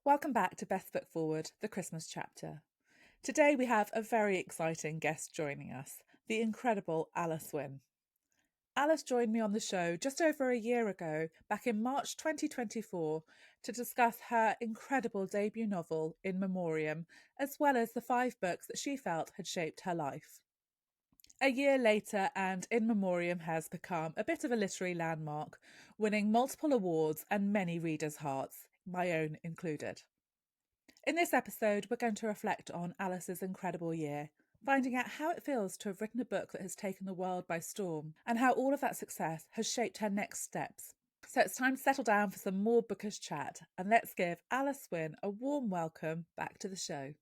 Welcome back to Best Foot Forward, the Christmas chapter. Today we have a very exciting guest joining us, the incredible Alice Winn. Alice joined me on the show just over a year ago, back in March 2024, to discuss her incredible debut novel, In Memoriam, as well as the 5 books that she felt had shaped her life. A year later, and In Memoriam has become a bit of a literary landmark, winning multiple awards and many readers' hearts, my own included. In this episode, we're going to reflect on Alice's incredible year, finding out how it feels to have written a book that has taken the world by storm, and how all of that success has shaped her next steps. So it's time to settle down for some more bookish chat, and let's give Alice Winn a warm welcome back to the show.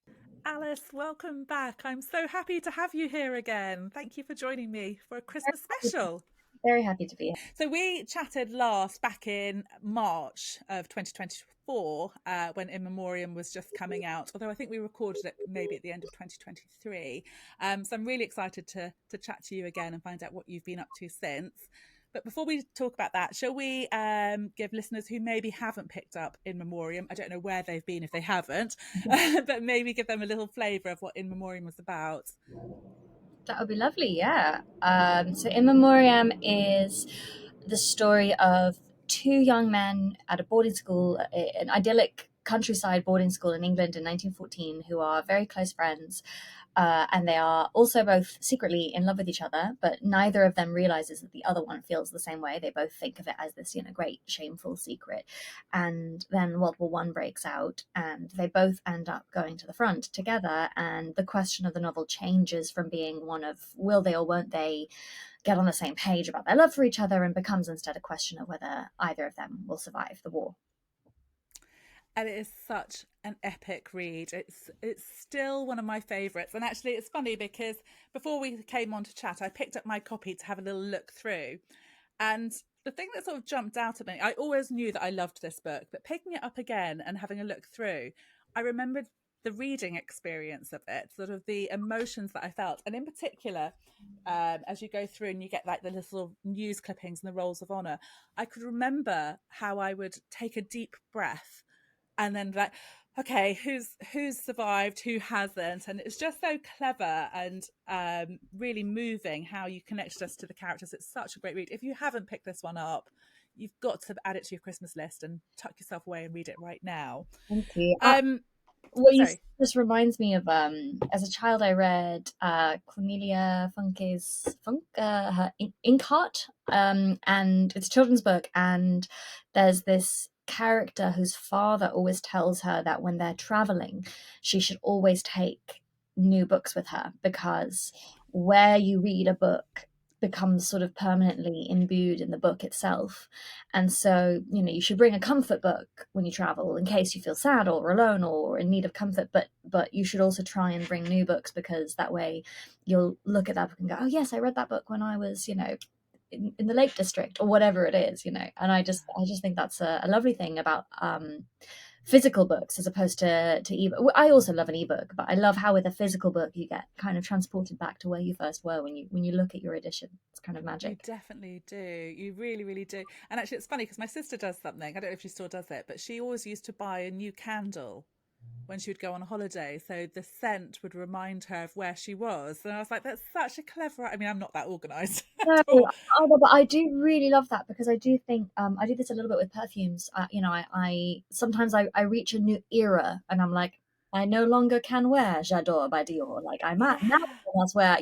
Alice, welcome back. I'm so happy to have you here again. Thank you for joining me for a Christmas special. Very happy to be here. So we chatted last back in March of 2024 when In Memoriam was just coming out, although I think we recorded it maybe at the end of 2023. So I'm really excited to chat to you again and find out what you've been up to since. But before we talk about that, shall we give listeners who maybe haven't picked up In Memoriam, I don't know where they've been if they haven't, but maybe give them a little flavour of what In Memoriam was about. That would be lovely, yeah. So In Memoriam is the story of two young men at a boarding school, an idyllic countryside boarding school in England in 1914, who are very close friends. And they are also both secretly in love with each other, but neither of them realizes that the other one feels the same way. They both think of it as this, great shameful secret. And then World War One breaks out, and they both end up going to the front together. And the question of the novel changes from being one of will they or won't they get on the same page about their love for each other, and becomes instead a question of whether either of them will survive the war. And it is such an epic read. It's still one of my favourites. And actually, it's funny because before we came on to chat, I picked up my copy to have a little look through. And the thing that sort of jumped out at me, I always knew that I loved this book, but picking it up again and having a look through, I remembered the reading experience of it, sort of the emotions that I felt. And in particular, as you go through and you get like the little news clippings and the rolls of honour, I could remember how I would take a deep breath and then like, okay, who's survived, who hasn't, and it's just so clever and really moving how you connected us to the characters. It's such a great read. If you haven't picked this one up, you've got to add it to your Christmas list and tuck yourself away and read it right now. Thank you. um What you Sorry. just reminds me of, as a child I read Cornelia her Inkheart, and it's a children's book, and there's this character whose father always tells her that when they're traveling she should always take new books with her, because where you read a book becomes sort of permanently imbued in the book itself. And so, you should bring a comfort book when you travel in case you feel sad or alone or in need of comfort, but you should also try and bring new books, because that way you'll look at that book and go, oh yes, I read that book when I was, in the Lake District or whatever it is. And I just think that's a lovely thing about physical books as opposed to ebook. I also love an ebook, but I love how with a physical book you get kind of transported back to where you first were when you look at your edition. It's kind of You magic. definitely do. You really, really do. And actually, it's funny because my sister does something. I don't know if she still does it, but she always used to buy a new candle when she would go on a holiday. So the scent would remind her of where she was. And I was like, that's such a clever. I mean, I'm not that organised No, at all. but I do really love that, because I do think I do this a little bit with perfumes. I sometimes I reach a new era and I'm like, I no longer can wear J'adore by Dior. Like I'm at now, Yeah. that's where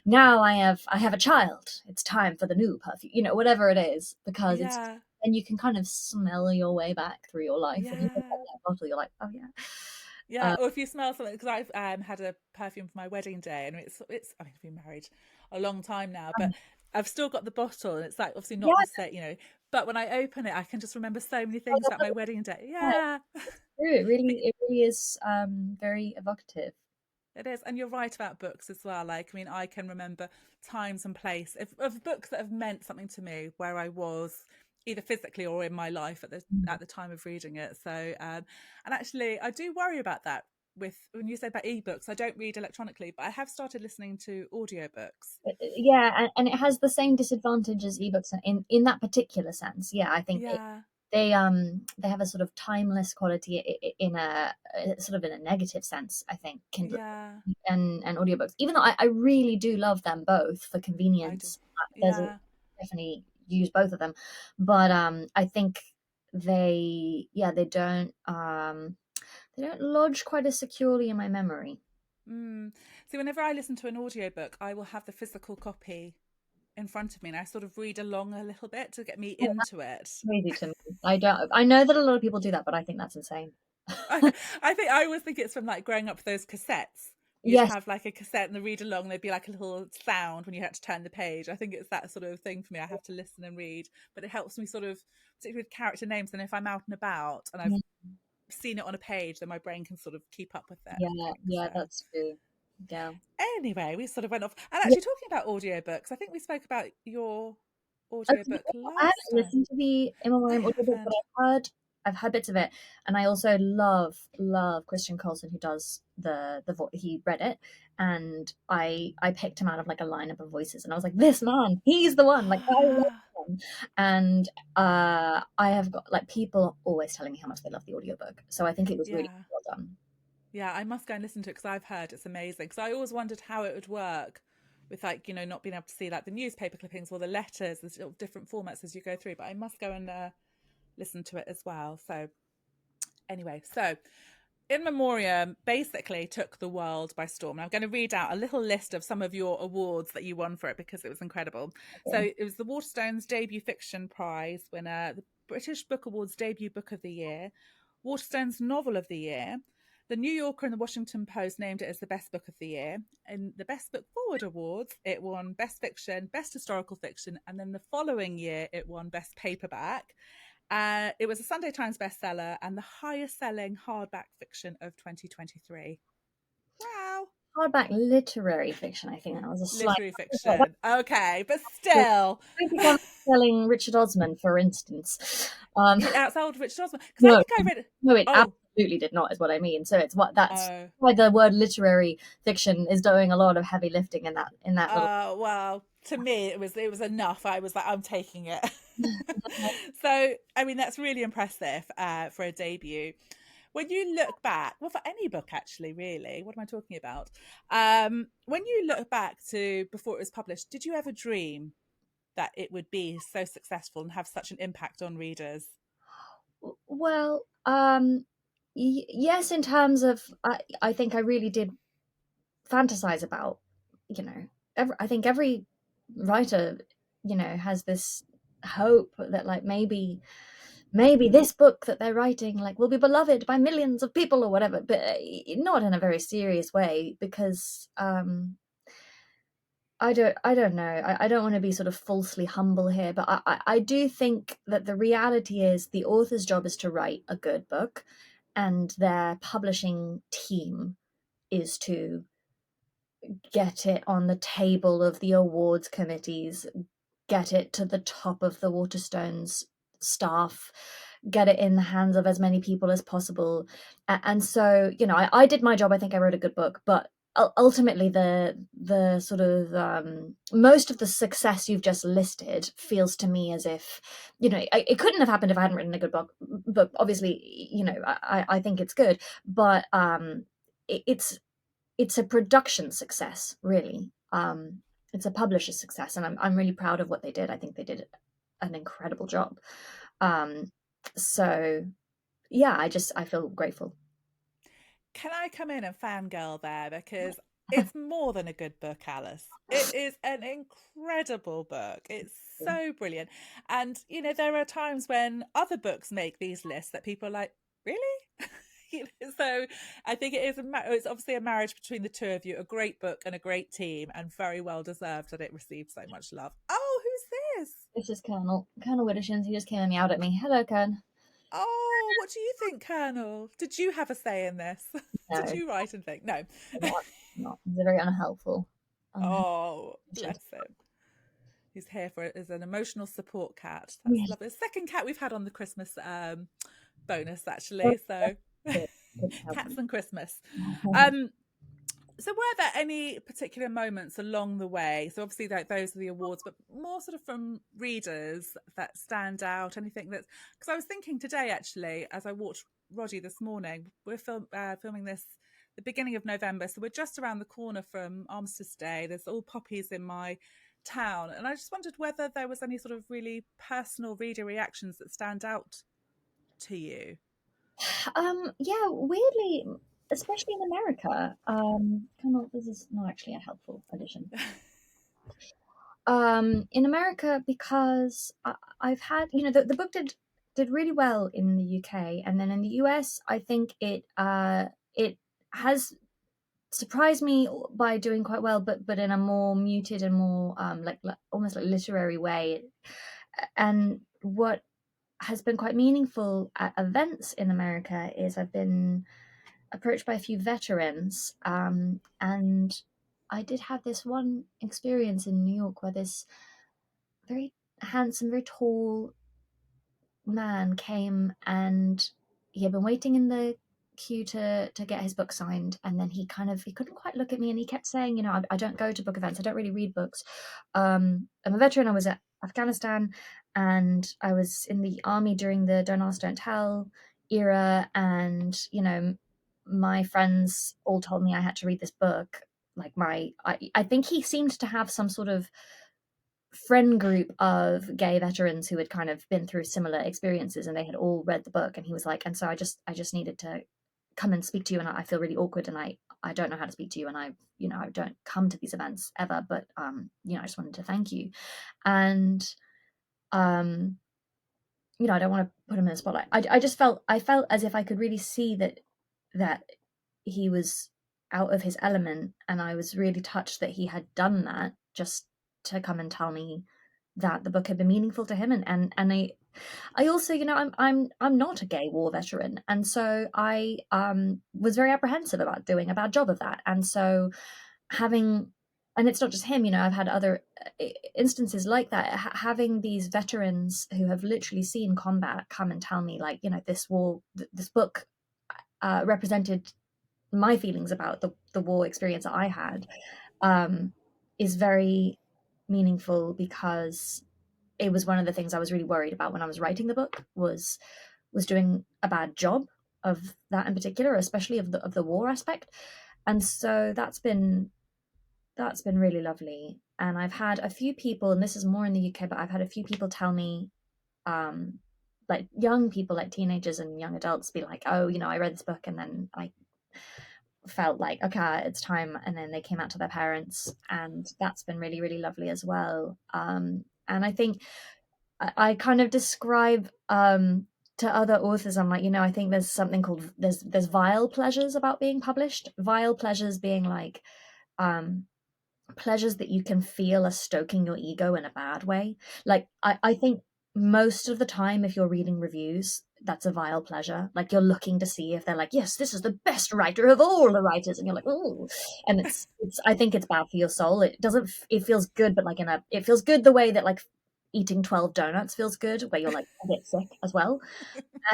now I have a child. It's time for the new perfume. Whatever it is, because it's Yeah. and you can kind of smell your way back through your life when you look at Yeah. that bottle. You're like, oh yeah. Yeah. Or if you smell something, because I've had a perfume for my wedding day, and it's. I mean, I've been married a long time now, but I've still got the bottle, and it's like obviously Yeah, not the same. But when I open it, I can just remember so many things about my wedding day. yeah, Yeah. it's true. It really is very evocative. It is, and you're right about books as well. Like, I mean, I can remember times and place of books that have meant something to me where I was either physically or in my life at the time of reading it. So, and actually, I do worry about that with when you say about ebooks. I don't read electronically, but I have started listening to audiobooks. Yeah, and it has the same disadvantage as ebooks in that particular sense. Yeah, I think Yeah. they have a sort of timeless quality in a sort of in a negative sense, I think, Kindle Yeah, and audiobooks. Even though I really do love them both for I do. convenience, there's a Yeah. definitely use both of them, but I think they don't lodge quite as securely in my memory. Mm. See, whenever I listen to an audiobook, I will have the physical copy in front of me and I sort of read along a little bit to get me Oh, that's into it. crazy to me. I know that a lot of people do that, but I think that's insane. I think I always think it's from like growing up with those cassettes. You'd Yes, have like a cassette and the read along, there'd be like a little sound when you had to turn the page. I think it's that sort of thing for me. I have to listen and read, but it helps me sort of, particularly with character names. And if I'm out and about and I've mm, seen it on a page, then my brain can sort of keep up with it, yeah, I think. yeah, So that's true. Yeah. anyway, we sort of went off. And Yeah, actually talking about audiobooks, I think we spoke about your to be audiobook honest, I last haven't time. listened to the In I Memoriam audiobook, but haven't. I've heard bits of it, and I also love Christian Colson, who does he read it, and I picked him out of like a lineup of voices, and I was like, this man, he's the one. Like I love him, and I have got like people always telling me how much they love the audiobook, so I think it was really Yeah. well done. Yeah, I must go and listen to it because I've heard it's amazing. Because I always wondered how it would work with like, not being able to see like the newspaper clippings or the letters, the sort of different formats as you go through. But I must go and listen to it as well. So anyway, so In Memoriam basically took the world by storm. And I'm going to read out a little list of some of your awards that you won for it because it was incredible. So Okay. it was the Waterstones Debut Fiction Prize winner, the British Book Awards Debut Book of the Year, Waterstones Novel of the Year. The New Yorker and the Washington Post named it as the best book of the year. In the Best Book Forward Awards, it won Best Fiction, Best Historical Fiction, and then the following year, it won Best Paperback. It was a Sunday Times bestseller and the highest selling hardback fiction of 2023. Wow. Hardback literary fiction, I think that was a slight. Literary fiction. Okay, but still. Don't think I'm selling Richard Osman, for instance. Um, It outsold Richard Osman. Because I no, think I read. no, it Oh, absolutely did not, is what I mean. So it's what that's oh. why the word literary fiction is doing a lot of heavy lifting in that little. Well, to me, it was enough. I was like, I'm taking it. So, I mean, that's really impressive for a debut. When you look back, well, for any book, actually, really, what am I talking about? When you look back to before it was published, did you ever dream that it would be so successful and have such an impact on readers? Well, yes, in terms of I think I really did fantasize about, you know, I think every writer, has this hope that like maybe this book that they're writing like will be beloved by millions of people or whatever, but not in a very serious way, because I don't know. I don't want to be sort of falsely humble here, but I do think that the reality is the author's job is to write a good book, and their publishing team is to get it on the table of the awards committees, get it to the top of the Waterstones staff, get it in the hands of as many people as possible. And so, I did my job. I think I wrote a good book, but ultimately the sort of most of the success you've just listed feels to me as if, it couldn't have happened if I hadn't written a good book. But obviously, I think it's good, but it's a production success, really. It's a publisher success, and I'm really proud of what they did. I think they did an incredible job. Um, so yeah, I feel grateful. Can I come in and fangirl there? Because it's more than a good book, Alice. It is an incredible book. It's so brilliant. And, there are times when other books make these lists that people are like, really? So I think it's obviously a marriage between the two of you, a great book and a great team, and very well deserved that it received so much love. Oh, who's this? This is Colonel Widdershins. He just came and meowed at me. Hello, Kern. Oh, what do you think, Colonel? Did you have a say in this? Did No, you write and think? No. not. He's a very unhelpful. Oh, Shit. bless him. He's here for it as an emotional support cat. That's Yes. lovely. The second cat we've had on the Christmas bonus, actually. So Good, good cats and Christmas. help. Um, So were there any particular moments along the way? So obviously those are the awards, but more sort of from readers that stand out, anything that's, because I was thinking today actually, as I watched Roddy this morning, we're filming this the beginning of November. So we're just around the corner from Armistice Day. There's all poppies in my town. And I just wondered whether there was any sort of really personal reader reactions that stand out to you. Yeah, weirdly, especially in America. Come on, this is not actually a helpful addition. In America, because I've had, the book did really well in the UK, and then in the US, I think it has surprised me by doing quite well, but in a more muted and more like almost like literary way. And what has been quite meaningful at events in America is I've been approached by a few veterans, and I did have this one experience in New York where this very handsome, very tall man came, and he had been waiting in the queue to get his book signed, and then he couldn't quite look at me, and he kept saying, I don't go to book events, I don't really read books. I'm a veteran. I was at Afghanistan, and I was in the army during the Don't Ask, Don't Tell era, and my friends all told me I had to read this book. Like I think he seemed to have some sort of friend group of gay veterans who had kind of been through similar experiences, and they had all read the book, and he was like, and so I just needed to come and speak to you, and I feel really awkward, and I don't know how to speak to you, and I don't come to these events ever, but I just wanted to thank you. And um I don't want to put him in the spotlight. I just felt as if I could really see that he was out of his element, and I was really touched that he had done that just to come and tell me that the book had been meaningful to him. And I also, I'm not a gay war veteran, and so I was very apprehensive about doing a bad job of that. And so having, and it's not just him, I've had other instances like that, having these veterans who have literally seen combat come and tell me, like, this book represented my feelings about the war experience that I had, is very meaningful, because it was one of the things I was really worried about when I was writing the book, was doing a bad job of that in particular, especially of the war aspect. And so that's been really lovely. And I've had a few people, and this is more in the UK, but I've had a few people tell me, um, like young people, like teenagers and young adults, be like, oh, I read this book, and then I felt like, okay, it's time. And then they came out to their parents, and that's been really, really lovely as well. And I think I kind of describe to other authors, I'm like, I think there's something called, there's vile pleasures about being published. Vile pleasures being like, um pleasures that you can feel are stoking your ego in a bad way. Like I think most of the time, if you're reading reviews, that's a vile pleasure. Like, you're looking to see if they're like, yes, this is the best writer of all the writers, and you're like, oh. And it's I think it's bad for your soul. It doesn't, it feels good, but like it feels good the way that like eating 12 donuts feels good, where you're like a bit sick as well.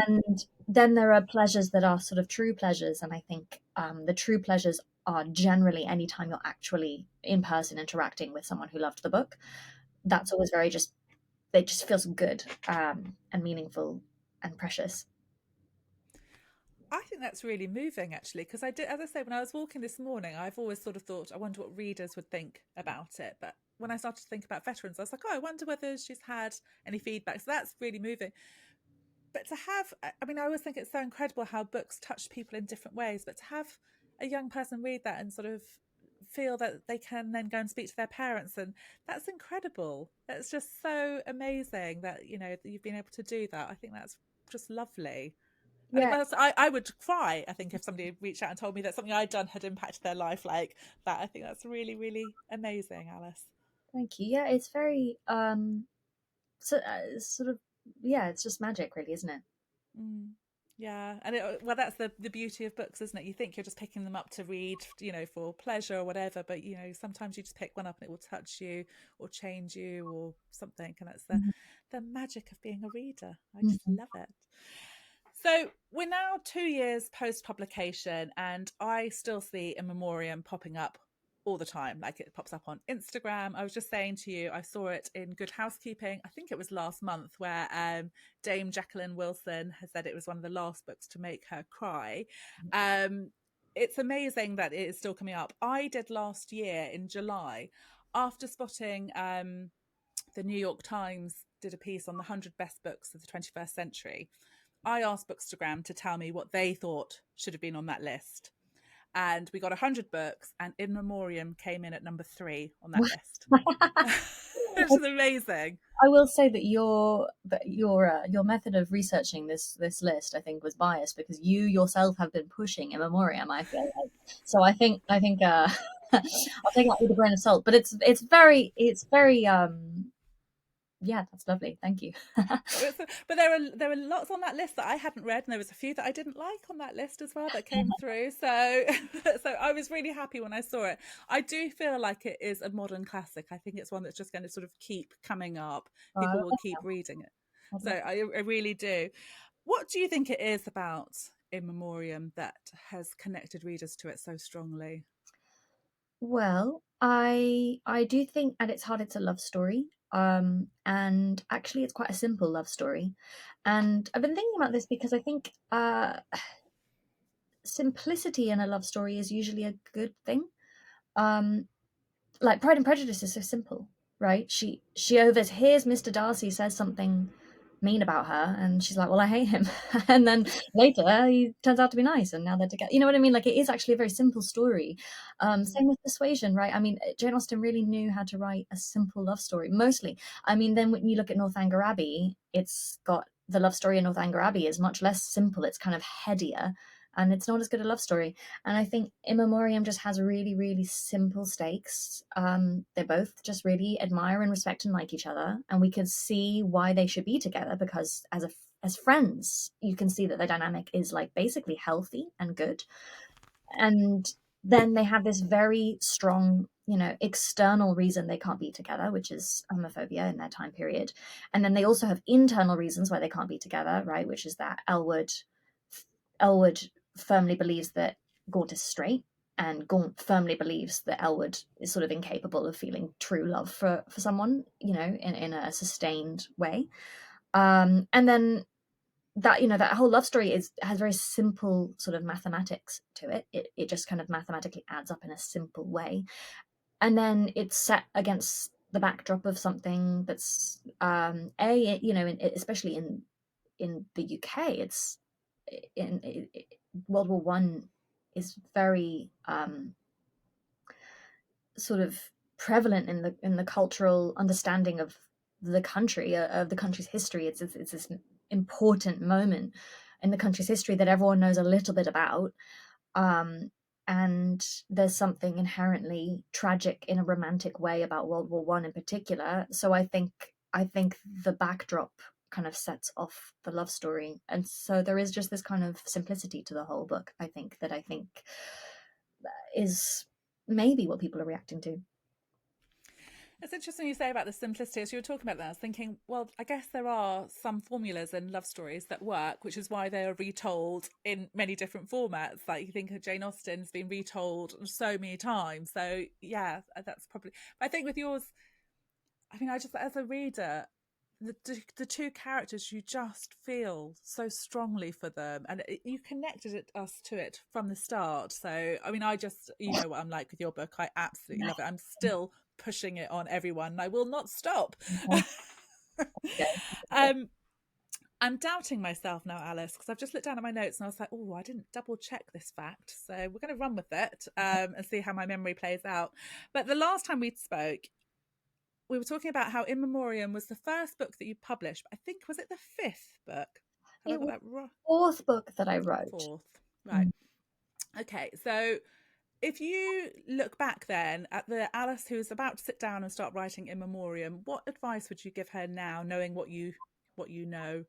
And then there are pleasures that are sort of true pleasures, and I think the true pleasures are generally anytime you're actually in person interacting with someone who loved the book. That's always very just, it just feels good, and meaningful and precious. I think that's really moving, actually, because I did, as I say, when I was walking this morning, I've always sort of thought, I wonder what readers would think about it. But when I started to think about veterans, I was like, oh, I wonder whether she's had any feedback. So that's really moving. But to have, I mean, I always think it's so incredible how books touch people in different ways, but to have a young person read that and sort of feel that they can then go and speak to their parents, and that's incredible. That's just so amazing that, that you've been able to do that. I think that's just lovely. And Yeah, I would cry, I think, if somebody reached out and told me that something I'd done had impacted their life like that. I think that's really, really amazing, Alice. thank you. Yeah, it's very sort of, yeah, it's just magic, really, isn't it? Mm. Yeah, and well, that's the beauty of books, isn't it? You think you're just picking them up to read, for pleasure or whatever, but sometimes you just pick one up and it will touch you or change you or something, and that's the magic of being a reader. I just Mhm. love it. So we're now 2 years post publication, and I still see In Memoriam popping up all the time. Like, it pops up on Instagram. I was just saying to you, I saw it in Good Housekeeping. I think it was last month, where Dame Jacqueline Wilson has said it was one of the last books to make her cry. It's amazing that it is still coming up. I did last year in July, after spotting the New York Times did a piece on the 100 best books of the 21st century. I asked Bookstagram to tell me what they thought should have been on that list. And we got 100 books, and In Memoriam came in at number 3 on that list. Which is amazing. I will say that your method of researching this list, I think, was biased, because you yourself have been pushing In Memoriam, I feel like. So I think I'll take that with a grain of salt. But it's very yeah, that's lovely. Thank you. But there were lots on that list that I hadn't read, and there was a few that I didn't like on that list as well that came through. So I was really happy when I saw it. I do feel like it is a modern classic. I think it's one that's just going to sort of keep coming up. People will keep reading it. So I really do. What do you think it is about In Memoriam that has connected readers to it so strongly? Well, I do think at its heart it's a love story. And actually it's quite a simple love story. And I've been thinking about this because I think simplicity in a love story is usually a good thing. Like Pride and Prejudice is so simple, right? She overhears Mr. Darcy says something mean about her, and she's like, well, I hate him. And then later he turns out to be nice, and now they're together. You know what I mean? Like, it is actually a very simple story. Same with Persuasion, right? I mean, Jane Austen really knew how to write a simple love story, mostly. I mean, then when you look at Northanger Abbey, it's got the love story in Northanger Abbey is much less simple. It's kind of headier, and it's not as good a love story. And I think In Memoriam just has really, really simple stakes. They both just really admire and respect and like each other, and we can see why they should be together, because as friends, you can see that their dynamic is like basically healthy and good. And then they have this very strong, external reason they can't be together, which is homophobia in their time period. And then they also have internal reasons why they can't be together, right? Which is that Elwood firmly believes that Gaunt is straight, and Gaunt firmly believes that Elwood is sort of incapable of feeling true love for someone, in a sustained way. And then that whole love story has very simple sort of mathematics to it. It just kind of mathematically adds up in a simple way. And then it's set against the backdrop of something that's especially in the UK, it's in World War One is very sort of prevalent in the cultural understanding of the country, of the country's history. It's this important moment in the country's history that everyone knows a little bit about. And there's something inherently tragic in a romantic way about World War One in particular. So I think the backdrop kind of sets off the love story, and so there is just this kind of simplicity to the whole book. I think is maybe what people are reacting to. It's interesting you say about the simplicity. As you were talking about that, I was thinking, well, I guess there are some formulas in love stories that work, which is why they are retold in many different formats. Like, you think of Jane Austen's been retold so many times. So yeah, that's probably. I think with yours, I mean, I just, as a reader, the two characters, you just feel so strongly for them, and you connected us to it from the start. So I mean, I just, what I'm like with your book. I absolutely love it. I'm still pushing it on everyone, and I will not stop. I'm doubting myself now, Alice, because I've just looked down at my notes and I was like, oh, I didn't double check this fact, so we're going to run with it and see how my memory plays out. But the last time we spoke, we were talking about how In Memoriam was the first book that you published. But I think, was it the fifth book? Have I got that right? Fourth book that I wrote. Fourth, right. Okay, so if you look back then at the Alice who's about to sit down and start writing In Memoriam, what advice would you give her now, knowing what you know?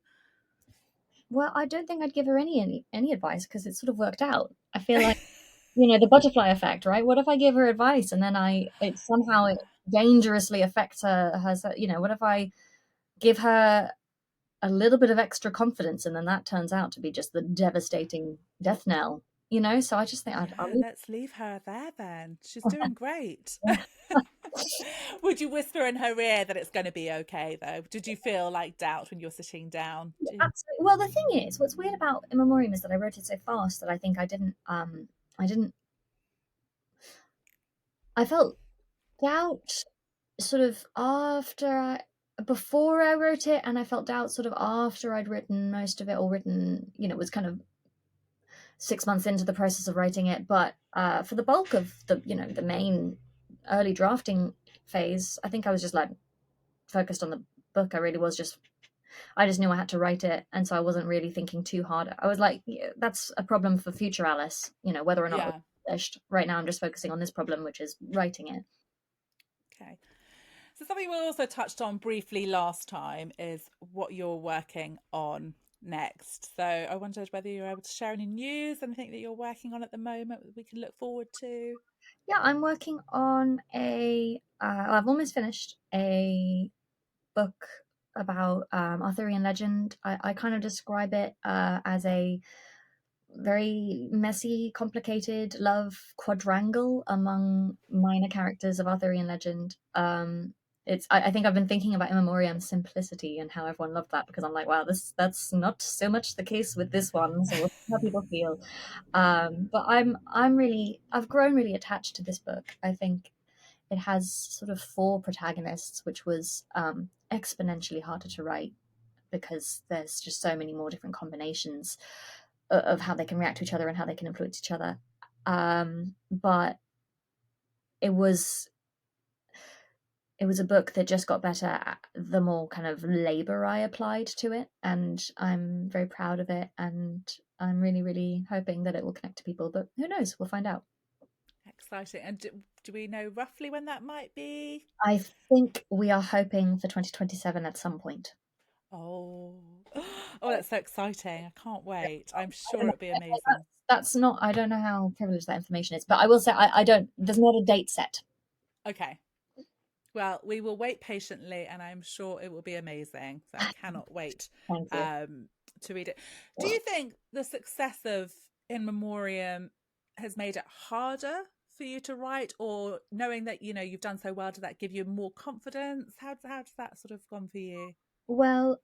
Well, I don't think I'd give her any advice, because it sort of worked out. I feel like, the butterfly effect, right? What if I give her advice and then it somehow dangerously affects her, what if I give her a little bit of extra confidence, and then that turns out to be just the devastating death knell, you know? So I just think I'll Yeah, leave. let's leave her there then. She's doing great. Yeah. Would you whisper in her ear that it's going to be okay, though? Did you feel like doubt when you're sitting down? Absolutely. Well, the thing is, what's weird about In Memoriam is that I wrote it so fast that I think I didn't, I felt doubt sort of before I wrote it, and I felt doubt sort of after I'd written most of it, or written, it was kind of 6 months into the process of writing it. But for the bulk of the main early drafting phase, I think I was just like focused on the book. I just knew I had to write it, and so I wasn't really thinking too hard. I was like, yeah, that's a problem for future Alice, whether or not it was Yeah. published. Right now I'm just focusing on this problem, which is writing it. Okay. So something we also touched on briefly last time is what you're working on next. So I wondered whether you're able to share any news, anything that you're working on at the moment that we can look forward to. Yeah, I'm working on I've almost finished a book about Arthurian legend. I kind of describe it as a very messy, complicated love quadrangle among minor characters of Arthurian legend. I think I've been thinking about In Memoriam's simplicity and how everyone loved that, because I'm like, wow, that's not so much the case with this one. So we'll see how people feel. But I've grown really attached to this book. I think it has sort of four protagonists, which was exponentially harder to write because there's just so many more different combinations of how they can react to each other and how they can influence each other. But it was a book that just got better the more kind of labor I applied to it, and I'm very proud of it, and I'm really, really hoping that it will connect to people. But who knows? We'll find out. Exciting. And do we know roughly when that might be? I think we are hoping for 2027 at some point. Oh, oh, that's so exciting. I can't wait. I'm I don't sure know. it'll be amazing. That's not. I don't know how privileged that information is, but I will say I don't. There's not a date set. Okay. Well, we will wait patiently and I'm sure it will be amazing. So I cannot wait Thank you. um, to read it. Do you think the success of In Memoriam has made it harder for you to write, or knowing that you've done so well, does that give you more confidence? How does that sort of gone for you? Well,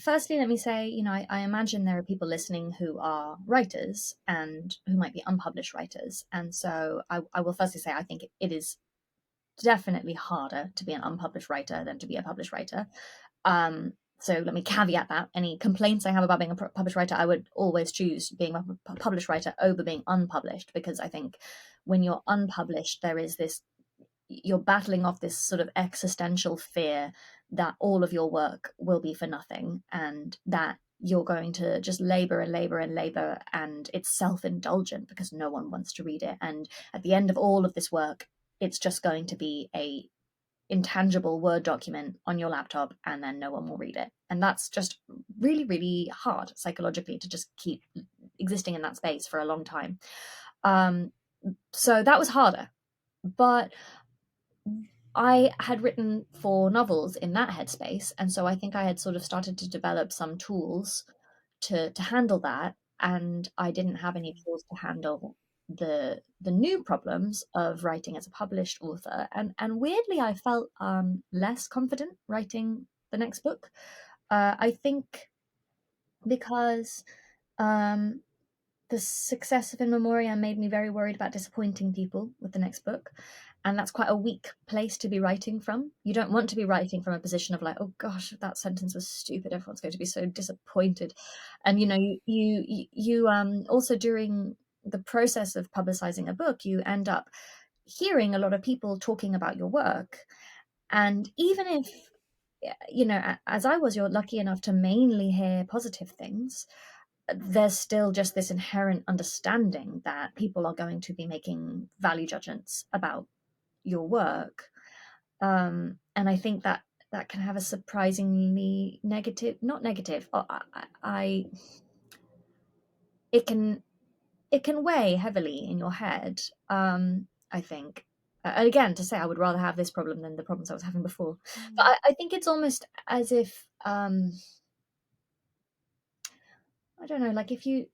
firstly, let me say, I imagine there are people listening who are writers and who might be unpublished writers. And so I will firstly say I think it is definitely harder to be an unpublished writer than to be a published writer. So let me caveat that. Any complaints I have about being a published writer, I would always choose being a published writer over being unpublished, because I think when you're unpublished, there is this you're battling off this sort of existential fear that all of your work will be for nothing, and that you're going to just labor and labor and labor, and it's self-indulgent because no one wants to read it, and at the end of all of this work it's just going to be a intangible Word document on your laptop, and then no one will read it. And that's just really, really hard psychologically to just keep existing in that space for a long time. So that was harder. But I had written 4 novels in that headspace, and so I think I had sort of started to develop some tools to handle that, and I didn't have any tools to handle the new problems of writing as a published author, and weirdly I felt less confident writing the next book. I think because um, the success of In Memoriam made me very worried about disappointing people with the next book. And that's quite a weak place to be writing from. You don't want to be writing from a position of like, oh gosh, that sentence was stupid. Everyone's going to be so disappointed. And you also, during the process of publicizing a book, you end up hearing a lot of people talking about your work. And even if, as I was, you're lucky enough to mainly hear positive things, there's still just this inherent understanding that people are going to be making value judgments about your work. And I think that that can have a surprisingly negative, not negative, it can weigh heavily in your head. I think. Again, to say I would rather have this problem than the problems I was having before. But Mm. I think it's almost as if I don't know, like if you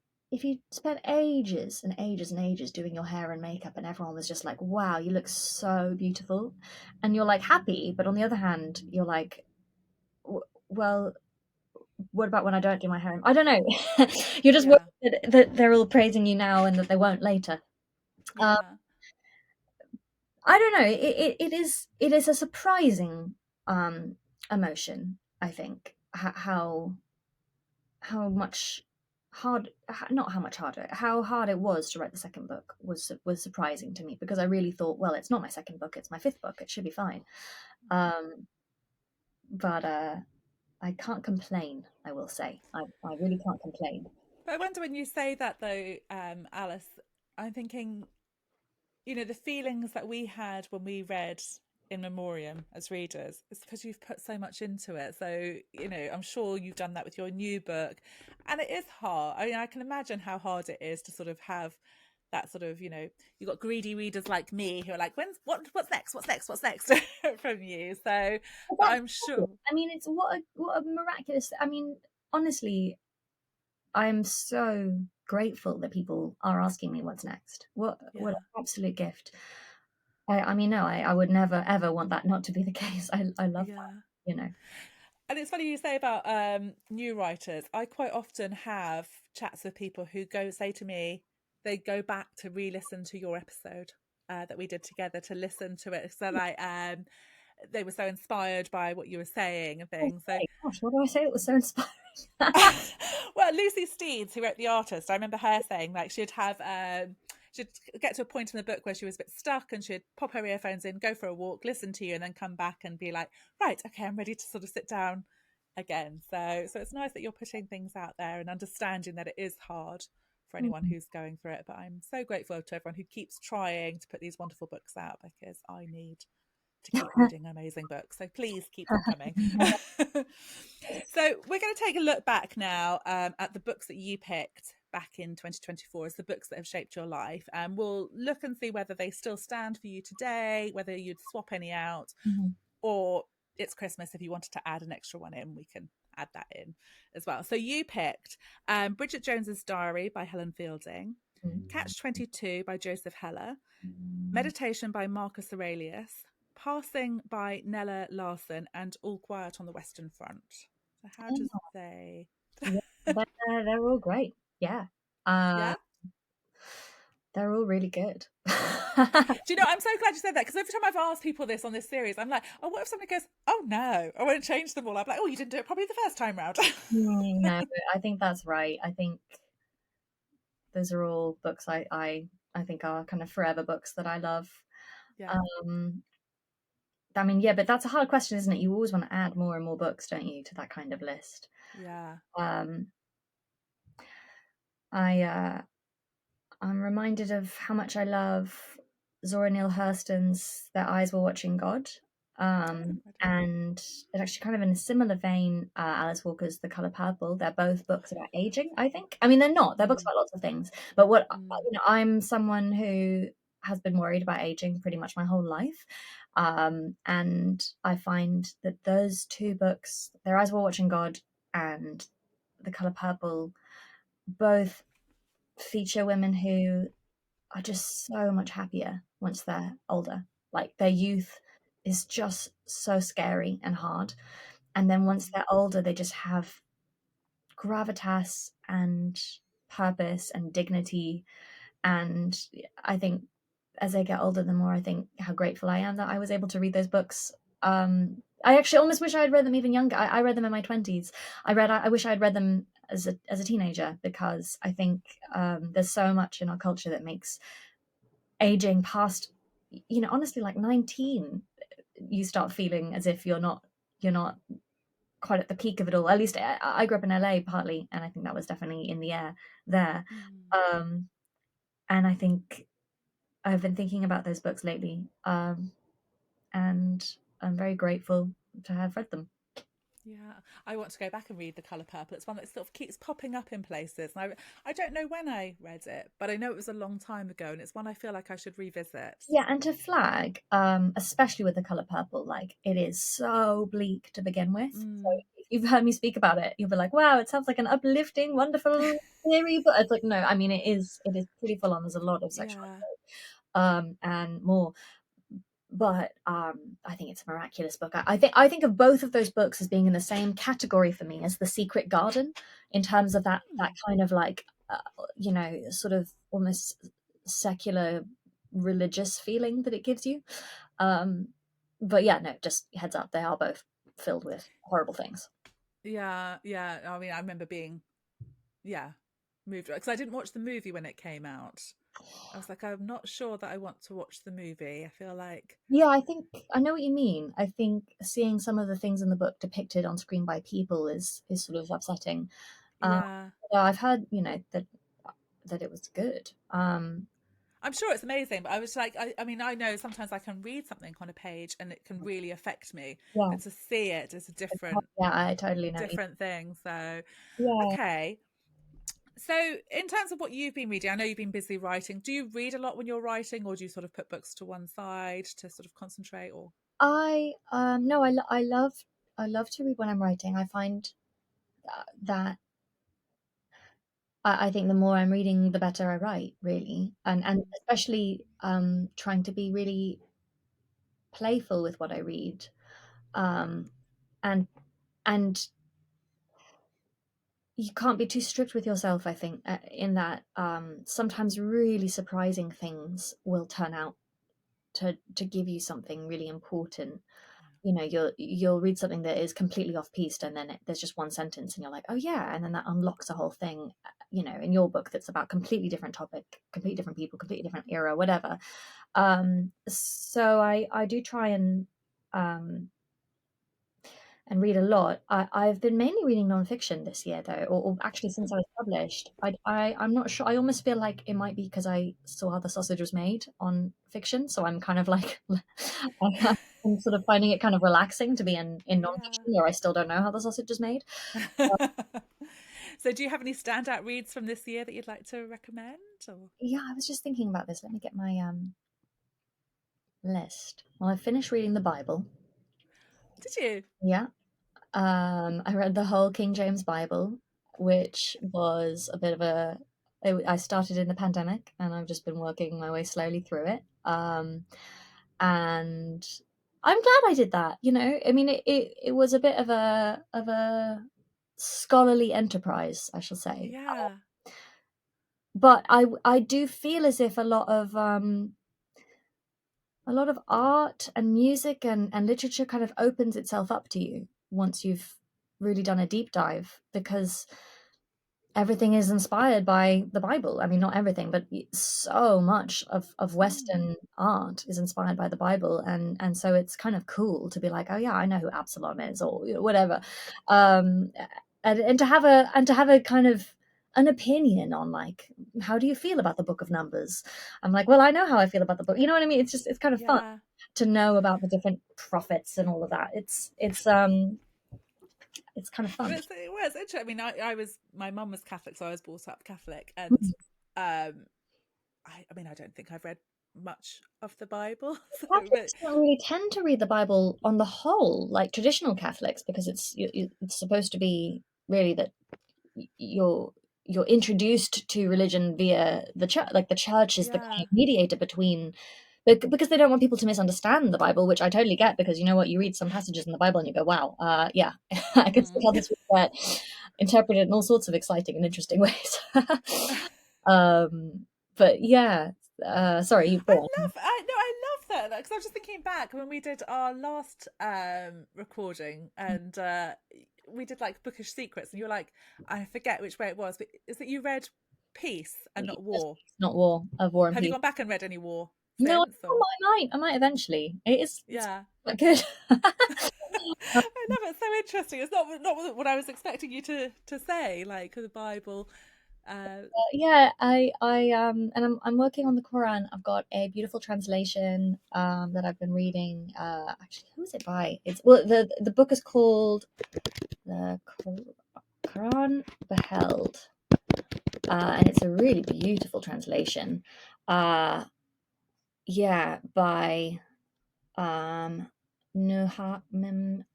spent ages and ages and ages doing your hair and makeup and everyone was just like, wow, you look so beautiful, and you're like happy, but on the other hand you're like, well, what about when I don't do my hair? I don't know. You're just Yeah. worried that they're all praising you now and that they won't later. um, Yeah. I don't know, it is a surprising emotion, I think, how much not how much harder, how hard it was to write the second book was surprising to me, because I really thought, well, it's not my second book, it's my fifth book, it should be fine. But I can't complain, I will say. I really can't complain. But I wonder, when you say that though, Alice, I'm thinking, the feelings that we had when we read In Memoriam as readers, it's because you've put so much into it. So, I'm sure you've done that with your new book. And it is hard. I mean, I can imagine how hard it is to sort of have that sort of, you've got greedy readers like me who are like, what's next? What's next? What's next from you? So, but That's I'm sure. I mean, it's what a miraculous, I mean, honestly, I'm so grateful that people are asking me what's next. What Yeah. an absolute gift. I mean, no, I would never ever want that not to be the case. I love Yeah. that. And it's funny you say about new writers. I quite often have chats with people who say to me, they go back to re-listen to your episode that we did together, to listen to it. So like they were so inspired by what you were saying and things. So Okay, gosh, what do I say that was so inspiring? well, Lucy Steeds, who wrote The Artist, I remember her saying like she'd get to a point in the book where she was a bit stuck, and she'd pop her earphones in, go for a walk, listen to you, and then come back and be like, right, okay, I'm ready to sort of sit down again. So it's nice that you're putting things out there and understanding that it is hard for anyone who's going through it. But I'm so grateful to everyone who keeps trying to put these wonderful books out, because I need to keep reading amazing books. So please keep them coming. So we're going to take a look back now at the books that you picked back in 2024 as the books that have shaped your life. And we'll look and see whether they still stand for you today, whether you'd swap any out, or it's Christmas, if you wanted to add an extra one in, we can add that in as well. So you picked Bridget Jones's Diary by Helen Fielding, Catch 22 by Joseph Heller, Meditation by Marcus Aurelius, Passing by Nella Larson, and All Quiet on the Western Front. So how does they? Yeah, they're all great. Yeah. Yeah. They're all really good. Do you know, I'm so glad you said that, because every time I've asked people this on this series, I'm like, oh, what if somebody goes, oh no, I won't change them all? I'm like, oh, you didn't do it probably the first time round. No, I think that's right. I think those are all books I think are kind of forever books that I love. Yeah. I mean, yeah, but that's a hard question, isn't it? You always want to add more and more books, don't you, to that kind of list? Yeah. I'm reminded of how much I love Zora Neale Hurston's Their Eyes Were Watching God. And it's actually kind of in a similar vein, Alice Walker's The Colour Purple. They're both books about aging, I think. I mean, they're not. They're books about lots of things. But I'm someone who has been worried about aging pretty much my whole life. And I find that those two books, Their Eyes Were Watching God and The Colour Purple, both feature women who are just so much happier once they're older. Like, their youth is just so scary and hard. And then once they're older, they just have gravitas and purpose and dignity. And I think as I get older, the more I think how grateful I am that I was able to read those books. I actually almost wish I had read them even younger. I read them in my 20s. I wish I had read them as a teenager, because I think there's so much in our culture that makes aging past, honestly, like 19, you start feeling as if you're not quite at the peak of it all. At least I grew up in LA partly, and I think that was definitely in the air there. And I think I've been thinking about those books lately, and I'm very grateful to have read them. Yeah, I want to go back and read The Colour Purple. It's one that sort of keeps popping up in places. And I don't know when I read it, but I know it was a long time ago, and it's one I feel like I should revisit. Yeah, and to flag, especially with The Colour Purple, like, it is so bleak to begin with. So you've heard me speak about it, you'll be like, wow, it sounds like an uplifting, wonderful theory. But it's like, no, I mean, it is pretty full on. There's a lot of sexual Yeah. and more. But I think it's a miraculous book. I think of both of those books as being in the same category for me as The Secret Garden, in terms of that kind of like sort of almost secular religious feeling that it gives you. But yeah, no, just heads up, they are both filled with horrible things. Yeah, yeah. I mean, I remember being, yeah, moved because I didn't watch the movie when it came out. I was like, I'm not sure that I want to watch the movie. I feel like, Yeah, I think I know what you mean. I think seeing some of the things in the book depicted on screen by people is sort of upsetting. Um, yeah, yeah, I've heard, that it was good. I'm sure it's amazing. But I was like, I mean, I know sometimes I can read something on a page and it can really affect me, Yeah, but to see it is a yeah, I totally know what you. different thing. So, Yeah, okay. So, in terms of what you've been reading, I know you've been busy writing. Do you read a lot when you're writing, or do you sort of put books to one side to sort of concentrate? Or I no, I love to read when I'm writing. I find that I think the more I'm reading, the better I write, really, and mm, especially trying to be really playful with what I read, um, and and you can't be too strict with yourself. I think in that sometimes really surprising things will turn out to give you something really important. You'll read something that is completely off piste, and then there's just one sentence and you're like, oh yeah, and then that unlocks a whole thing, in your book that's about completely different topic, completely different people, completely different era, whatever. So I do try and read a lot. I've been mainly reading nonfiction this year, though, or actually since I was published. I'm not sure. I almost feel like it might be because I saw how the sausage was made on fiction, so I'm kind of like, I'm sort of finding it kind of relaxing to be in yeah. nonfiction where I still don't know how the sausage is made. So, do you have any standout reads from this year that you'd like to recommend? Or Yeah, I was just thinking about this. Let me get my list. Well, I finished reading the Bible. did you? Yeah. I read the whole King James Bible, which was a bit of I started in the pandemic, and I've just been working my way slowly through it. And I'm glad I did that. I mean, it was a bit of a scholarly enterprise, I shall say. Yeah. But I do feel as if a lot of art and music and literature kind of opens itself up to you once you've really done a deep dive, because everything is inspired by the Bible. I mean, not everything, but so much of Mm. Western art is inspired by the Bible, and so it's kind of cool to be like, oh yeah, I know who Absalom is, or whatever, um, and to have a kind of an opinion on, like, how do you feel about the Book of Numbers? I'm like, well, I know how I feel about the book. You know what I mean? It's kind of fun Yeah. to know about the different prophets and all of that. It's kind of Well, fun. it's interesting. I mean, I was my mum was Catholic, so I was brought up Catholic, and Mhm. I mean, I don't think I've read much of the Bible, so but Catholics don't really tend to read the Bible on the whole, like traditional Catholics, because it's supposed to be really that you're introduced to religion via the church. Like, the church is the kind yeah. of mediator between, because they don't want people to misunderstand the Bible, which I totally get, because you know what, you read some passages in the Bible and you go, wow, yeah, I can see how Mm. this would get interpreted in all sorts of exciting and interesting ways. um, but yeah, sorry, you go on. I love that because I was just thinking back when we did our last recording and we did like bookish secrets and you were like, I forget which way it was, but is that you read Peace and not Just War? not War, of War and Have you Peace. gone back and read any War No, since or I might eventually. It's yeah? quite good. I love it. It's so interesting. It's not what I was expecting you to say. Like the Bible. Uh, Yeah, and I'm working on the Quran. I've got a beautiful translation that I've been reading. Actually, who is it by? It's well, the book is called the Quran Beheld, and it's a really beautiful translation. Uh, yeah, by Nuha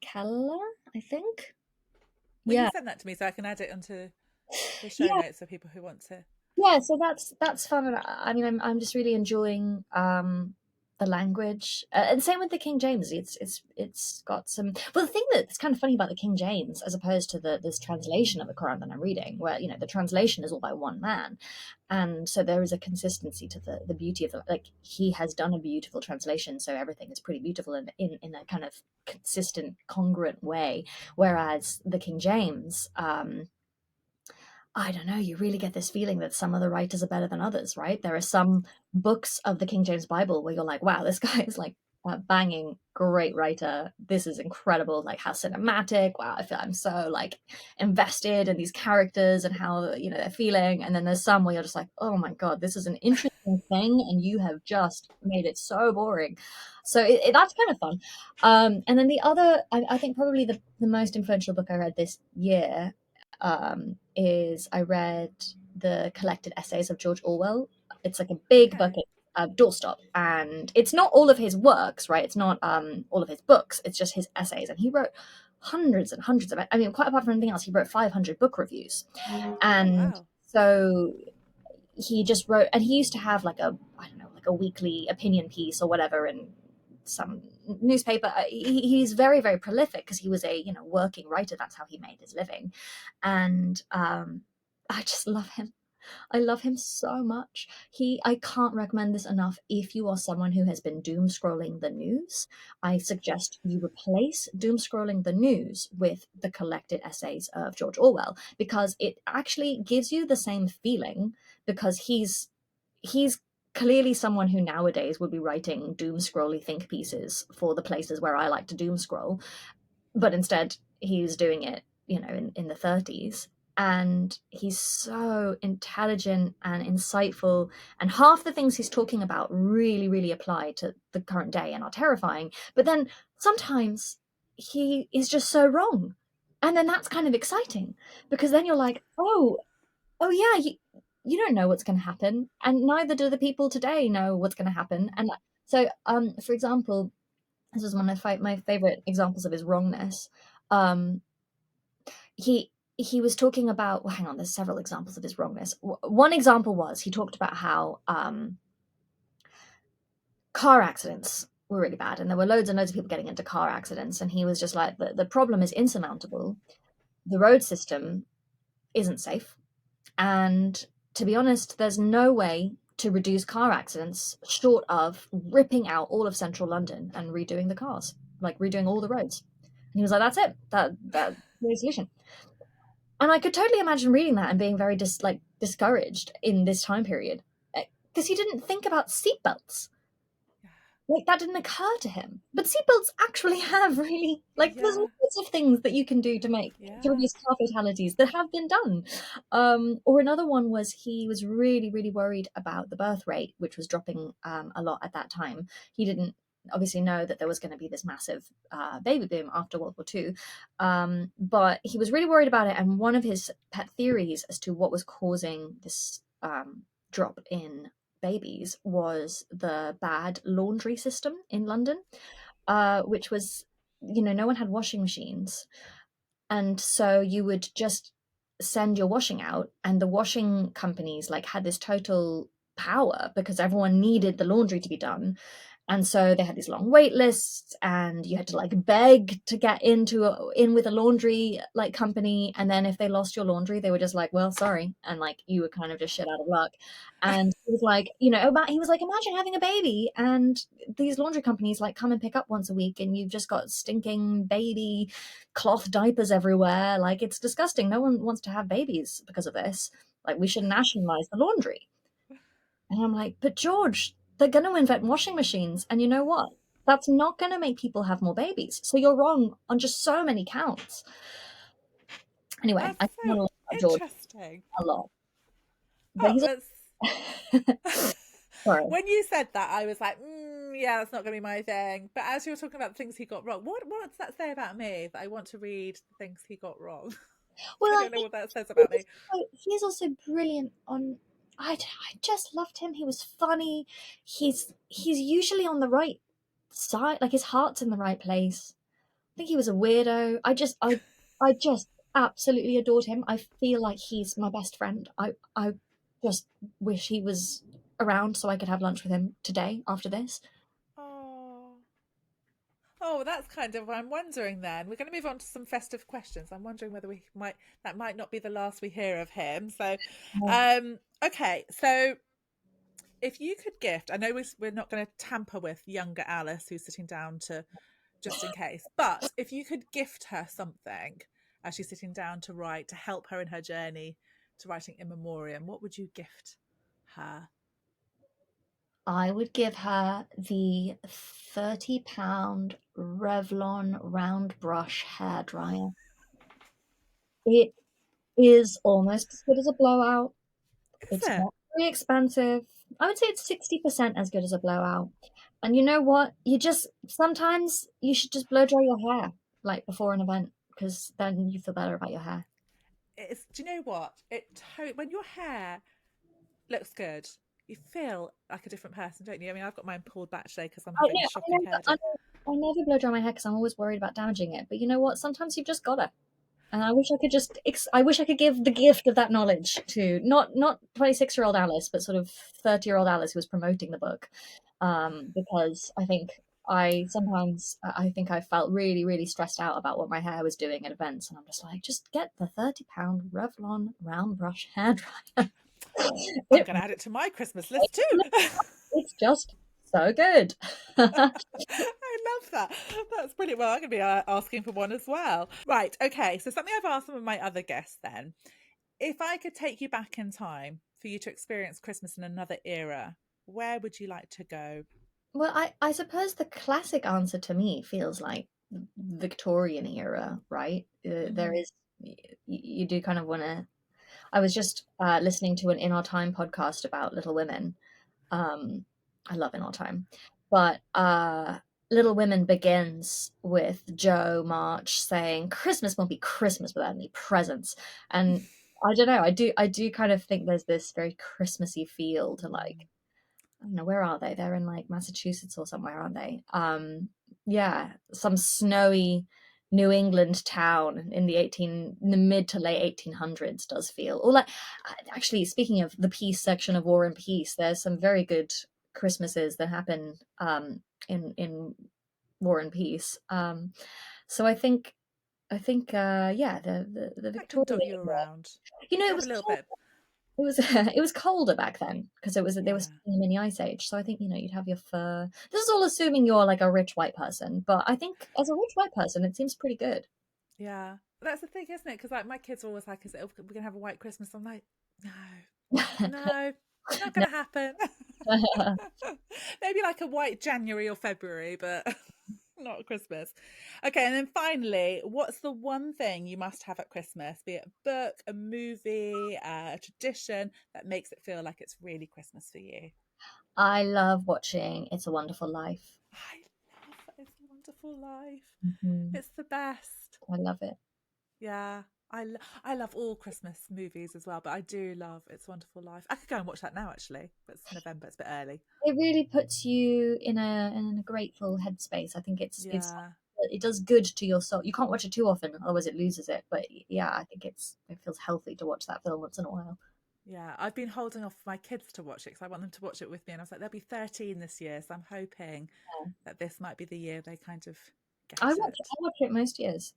Keller, I think. Will you Yeah. send that to me so I can add it onto the show Yeah. notes for people who want to? Yeah, so that's fun, and I mean, I'm just really enjoying the language, and same with the King James. It's got some. Well, the thing that's kind of funny about the King James, as opposed to this translation of the Quran that I'm reading, where the translation is all by one man, and so there is a consistency to the beauty of the, like, he has done a beautiful translation, so everything is pretty beautiful in a kind of consistent, congruent way. Whereas the King James, I don't know, you really get this feeling that some of the writers are better than others, right? There are some books of the King James Bible where you're like, wow, this guy is like a banging great writer. This is incredible, like how cinematic. Wow, I feel I'm so like invested in these characters and how, they're feeling. And then there's some where you're just like, oh my God, this is an interesting thing and you have just made it so boring. So that's kind of fun. And then the other, I think probably the most influential book I read this year is I read the collected essays of George Orwell. It's like a big Okay. bucket doorstop, and it's not all of his works, right? It's not all of his books. It's just his essays, and he wrote hundreds and hundreds of. I mean, quite apart from anything else, he wrote 500 book reviews, Oh and wow. so he just wrote. And he used to have like a, I don't know, like a weekly opinion piece or whatever in some newspaper. He's very, very prolific because he was a working writer. That's how he made his living, and I just love him. I love him so much. I can't recommend this enough. If you are someone who has been doom scrolling the news, I suggest you replace doom scrolling the news with the collected essays of George Orwell, because it actually gives you the same feeling, because he's clearly someone who nowadays would be writing doom scrolly think pieces for the places where I like to doom scroll, but instead he's doing it, in the 30s. And he's so intelligent and insightful, and half the things he's talking about really, really apply to the current day and are terrifying. But then sometimes he is just so wrong, and then that's kind of exciting, because then you're like, oh yeah, you don't know what's going to happen, and neither do the people today know what's going to happen. And so, for example, this is one of my favorite examples of his wrongness. Um, he was talking about, well, hang on, there's several examples of his wrongness. One example was he talked about how car accidents were really bad, and there were loads and loads of people getting into car accidents, and he was just like, the problem is insurmountable. The road system isn't safe, and to be honest, there's no way to reduce car accidents short of ripping out all of central London and redoing the cars, like redoing all the roads. And he was like, that's it. That's the solution. And I could totally imagine reading that and being very discouraged in this time period, because he didn't think about seatbelts. Like, that didn't occur to him. But seatbelts actually have really, like, there's Yeah. lots of things that you can do to Yeah. reduce car fatalities that have been done. Or another one was, he was really, really worried about the birth rate, which was dropping a lot at that time. He didn't obviously know that there was going to be this massive baby boom after World War II. But he was really worried about it. And one of his pet theories as to what was causing this drop in babies was the bad laundry system in London, which was, no one had washing machines. And so you would just send your washing out, and the washing companies like had this total power because everyone needed the laundry to be done. And so they had these long wait lists, and you had to like beg to get in with a laundry like company. And then if they lost your laundry, they were just like, well, sorry, and like you were kind of just shit out of luck. And he was like, he was like, imagine having a baby and these laundry companies like come and pick up once a week, and you've just got stinking baby cloth diapers everywhere. Like, it's disgusting. No one wants to have babies because of this. Like, we should nationalize the laundry. And I'm like, but George, they're going to invent washing machines. And you know what? That's not going to make people have more babies. So you're wrong on just so many counts. Anyway, That's I so want to about George interesting. a lot. But Oh, he's that's sorry. when you said that, I was like, yeah, that's not going to be my thing. But as you were talking about the things he got wrong, what does that say about me? That I want to read the things he got wrong. Well, I I don't know think what that says about me. he's also brilliant on. I just loved him. He was funny. He's usually on the right side. Like, his heart's in the right place. I think he was a weirdo. I just absolutely adored him. I feel like he's my best friend. I just wish he was around so I could have lunch with him today after this. Oh. Oh, that's kind of what I'm wondering then. We're going to move on to some festive questions. I'm wondering whether that might not be the last we hear of him. So, okay. So if you could gift, I know we're not going to tamper with younger Alice who's sitting down to, just in case, but if you could gift her something as she's sitting down to write to help her in her journey to writing In Memoriam, what would you gift her? I would give her the £30 Revlon round brush hairdryer. It is almost as good as a blowout. Is It's it? not very expensive. I would say it's 60% as good as a blowout. And you know what? You just sometimes you should just blow dry your hair like before an event because then you feel better about your hair. It's. Do you know what? When your hair looks good, you feel like a different person, don't you? I mean, I've got mine pulled back today because I'm I having a know, shocking hairdo. I never blow dry my hair because I'm always worried about damaging it. But you know what? Sometimes you've just gotta. And I wish I could I wish I could give the gift of that knowledge to not 26-year-old Alice, but sort of 30-year-old Alice who was promoting the book, because I think I felt really really stressed out about what my hair was doing at events, and I'm just like, just get the £30 Revlon round brush hairdryer. I'm it going to add it to my Christmas list too. it's just so good. I love that. That's brilliant. Well, I'm going to be asking for one as well. Right. Okay. So, something I've asked some of my other guests then. If I could take you back in time for you to experience Christmas in another era, where would you like to go? Well, I suppose the classic answer to me feels like Victorian era, right? There Mm. is, you do kind of want to. I was just listening to an In Our Time podcast about Little Women. Um, I love In Our Time, but Little Women begins with Joe March saying, "Christmas won't be Christmas without any presents," and I don't know. I do kind of think there's this very Christmassy feel to like, Mm. I don't know, where are they? They're in like Massachusetts or somewhere, aren't they? Yeah, some snowy New England town in in the mid to late 1800s does feel. Or like, actually, speaking of the peace section of War and Peace, there's some very good Christmases that happen in War and Peace. So yeah, the I can Victorian dot you era. around. You know, You it have a was little bit. it was it was colder back then because they were Yeah. still in the mini ice age. So I think, you'd have your fur. This is all assuming you're like a rich white person, but I think as a rich white person, it seems pretty good. Yeah. That's the thing, isn't it? Because like my kids are always like, "Is it, we're going to have a white Christmas?" I'm like, no, no, not going No. to happen. Maybe like a white January or February, but not Christmas. Okay, and then finally, what's the one thing you must have at Christmas? Be it a book, a movie, a tradition that makes it feel like it's really Christmas for you. I love watching It's a Wonderful Life. I love It's a Wonderful Life. Mhm. It's the best. I love it. Yeah. I love all Christmas movies as well, but I do love It's a Wonderful Life. I could go and watch that now actually, but it's November, it's a bit early. It really puts you in a grateful headspace. I think Yeah. it does good to your soul. You can't watch it too often, otherwise it loses it. But yeah, I think it feels healthy to watch that film once in a while. Yeah, I've been holding off my kids to watch it because I want them to watch it with me. And I was like, they'll be 13 this year. So I'm hoping that this might be the year they kind of get it. I watch it most years.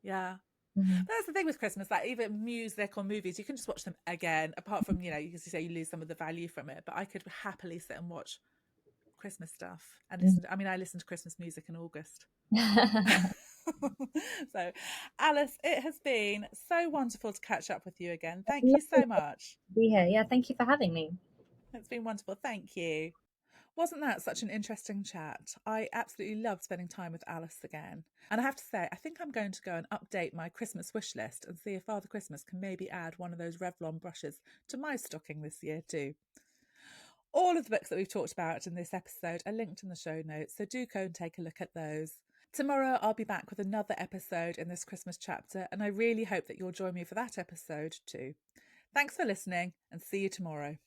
Yeah. Hmm. But that's the thing with Christmas, like even music or movies, you can just watch them again, apart from, as you say, you lose some of the value from it. But I could happily sit and watch Christmas stuff and I listen to Christmas music in August. So, Alice, it has been so wonderful to catch up with you again. Thank you Lovely so much. to be here. Yeah, thank you for having me. It's been wonderful. Thank you. Wasn't that such an interesting chat? I absolutely loved spending time with Alice again. And I have to say, I think I'm going to go and update my Christmas wish list and see if Father Christmas can maybe add one of those Revlon brushes to my stocking this year too. All of the books that we've talked about in this episode are linked in the show notes, so do go and take a look at those. Tomorrow I'll be back with another episode in this Christmas chapter, and I really hope that you'll join me for that episode too. Thanks for listening, and see you tomorrow.